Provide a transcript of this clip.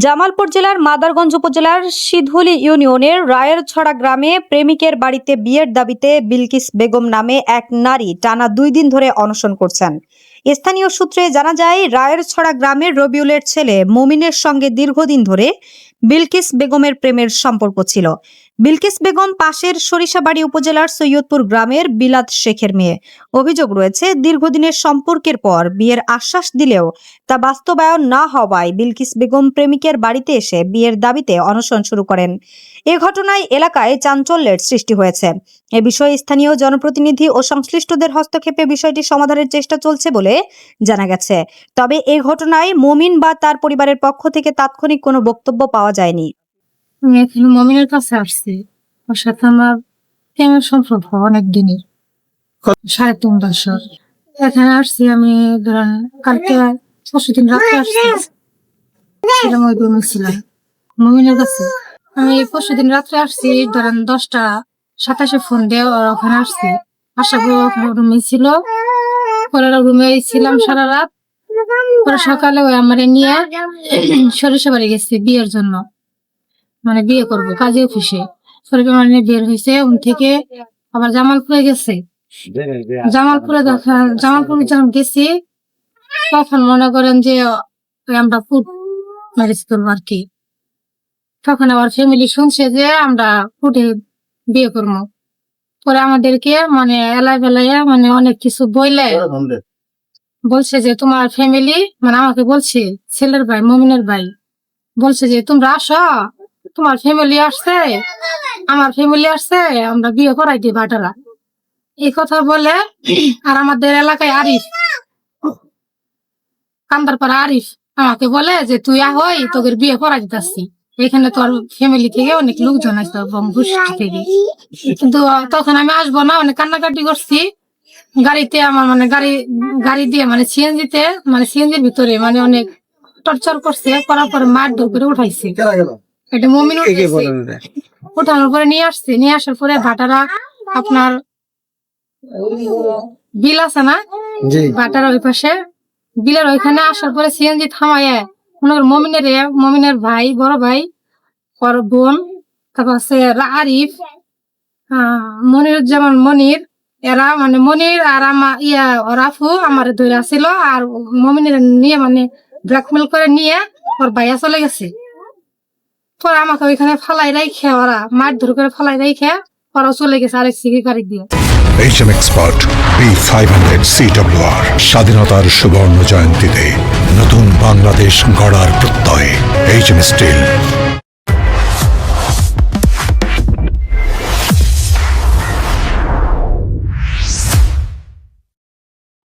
জামালপুর জেলার মাদারগঞ্জ উপজেলার সিধুলি ইউনিয়নের রায়েরছড়া গ্রামে প্রেমিকের বাড়িতে বিয়ের দাবিতে বিলকিস বেগম নামে এক নারী টানা 2 দিন ধরে অনশন করছেন। স্থানীয় সূত্রে জানা যায়, রায়েরছড়া গ্রামের রবিউলের ছেলে মুমিনের সঙ্গে দীর্ঘদিন ধরে বিলকিস বেগমের প্রেমের সম্পর্ক ছিল। বিলকিস বেগম পাশের সরিষাবাড়ি উপজেলার সৈয়দপুর গ্রামের বিলাত শেখের মেয়ে। অভিযোগ রয়েছে, দীর্ঘদিনের সম্পর্কের পর বিয়ের আশ্বাস দিলেও তা বাস্তবায়ন না হওয়ায় বিলকিস বেগম প্রেমিকের বাড়িতে এসে বিয়ের দাবিতে অনশন শুরু করেন। এ ঘটনায় এলাকায় চাঞ্চল্যের সৃষ্টি হয়েছে। এ বিষয়ে স্থানীয় জনপ্রতিনিধি ও সংশ্লিষ্টদের হস্তক্ষেপে বিষয়টি সমাধানের চেষ্টা চলছে বলে জানা গেছে। তবে এই ঘটনায় মমিন বা তার পরিবারের পক্ষ থেকে তাৎক্ষণিক কোনো বক্তব্য পাওয়া যায়নি। আমি এখানে মমিনের কাছে আসছি। ওর সাথে আমার প্রেমের সম্পর্ক অনেক দিনের, 3.5 বছর। এখানে আসছি আমি ধরেন কালকে 4 দিন রাত্রে আসছি। এরকম ওই রুমে ছিলাম মমিনের কাছে। আমি 4 দিন রাত্রে আসছি ধরেন 10টা 27 ফোন দিয়ে ওখানে আসছি। আসার পর ওখানে রুমে ছিল, পরে রুমে ছিলাম সারা রাত। পরে সকালে ওই আমার নিয়ে সরিষাবাড়ি গেছি বিয়ের জন্য, মানে বিয়ে করবো কাজী অফিসে। মানে বের হয়েছে থেকে আবার জামালপুরে গেছে। জামালপুরে যখন গেছি তখন মনে করেন যে আমরা ফুড ম্যারেজ করবো আর কি। তখন আবার ফ্যামিলি শুনছে যে আমরা ফুটে বিয়ে করবো। পরে আমাদেরকে মানে এলাই বেলায় মানে অনেক কিছু বলছে যে তোমার ফ্যামিলি, মানে আমাকে বলছে ছেলের ভাই মমিনের ভাই বলছে যে তোমরা আসো, তোমার ফ্যামিলি আসছে, আমার ফ্যামিলি আসছে, আমরা বিয়ে করাই দিই বাটারা। এই কথা বলে আর আমাদের এলাকায় আরিফ, কান্দারপাড়া আরিফ আমাকে বলে যে তুই আহই, তোদের বিয়ে করাই দিতেছি। এখানে তোর ফ্যামিলি থেকে অনেক লোকজন আসতো গোষ্ঠী থেকে, কিন্তু তখন আমি আসবো না, অনেক কান্নাকাটি করছি। গাড়িতে আমার মানে গাড়ি দিয়ে মানে সিএনজিতে মানে সিএনজির ভিতরে মানে অনেক টর্চার করছে, করার পরে মারধর করে উঠাইছে। এটা মমিন উঠানোর পরে নিয়ে আসার পরে ভাটারা আপনার বিল আছে না, ভাটারা ওই পাশে বিলের ওইখানে আসার পরে সিএনজি থামায় মমিনের ভাই, বড় ভাই, ওর বোন, তারপর আছে আরিফ, মনিরুজ্জামান মনির, এরা মানে মনির আর রাফু আমার ধরে ছিল। আর মমিনের নিয়ে মানে ব্ল্যাকমেল করে নিয়ে ওর ভাইয়া চলে গেছে। পরে আমাকে ওইখানে ফালাই রাইখে, ওরা মারধর করে ফালাই রাইখে ওরাও চলে গেছে আরেক সিগারেট দিয়ে। HM Expert B500 CWR স্বাধীনতার সুবর্ণ জয়ন্তীতে নতুন বাংলাদেশ গড়ার প্রত্যয়। HM Steel।